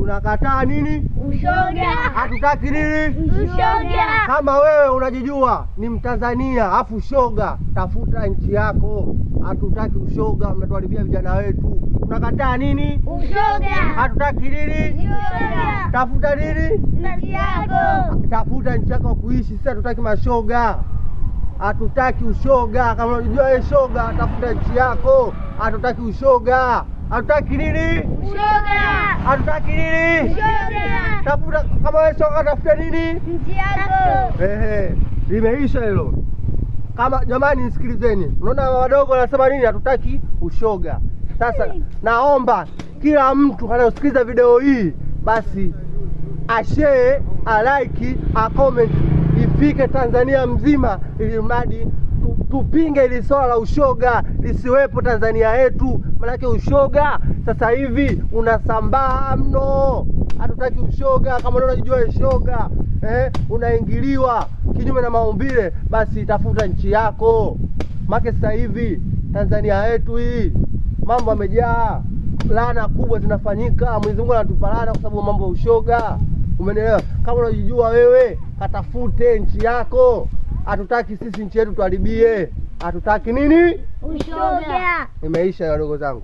Tunakataa nini? Ushoga. Hatutaki nini? Ushoga. Kama wewe unajijua ni Mtanzania afu shoga, tafuta nchi yako. Hatutaki ushoga, mnatuharibia vijana wetu. Tunakataa nini? Ushoga. Hatutaki nini? Ushoga. Tafuta nini? Nchi yako. Tafuta nchi yako kuishi. Sisi hatutaki mashoga. Hatutaki ushoga. Kama unajua wewe shoga, tafuta nchi yako. Hatutaki ushoga. Hatutaki nini? Ushoga. Hatutaki nini? Ushoga. Tafuta kama wewe shoga, tafuta nini? Nchi yako. Limeisha hilo. Kama jamani nisikilizeni. Unaona wadogo wanasema nini? Hatutaki ushoga. Sasa naomba kila mtu anayesikiliza video hii basi ashare, alike, acomment, ifike Tanzania mzima, ili mradi tupinge ili swala la ushoga lisiwepo Tanzania yetu. Maana ushoga sasa hivi unasambaa mno. Hatutaki ushoga. Kama unajua ushoga unaingiliwa kinyume na maumbile, basi tafuta nchi yako. Maana sasa hivi Tanzania yetu hii mambo yamejaa, laana kubwa zinafanyika. Mwenyezi Mungu anatupa laana kwa sababu mambo ya ushoga. Umeelewa? Kama unajijua wewe, katafute nchi yako. Hatutaki sisi nchi yetu tuharibie. Hatutaki nini? Ushoga. Imeisha wadogo zangu.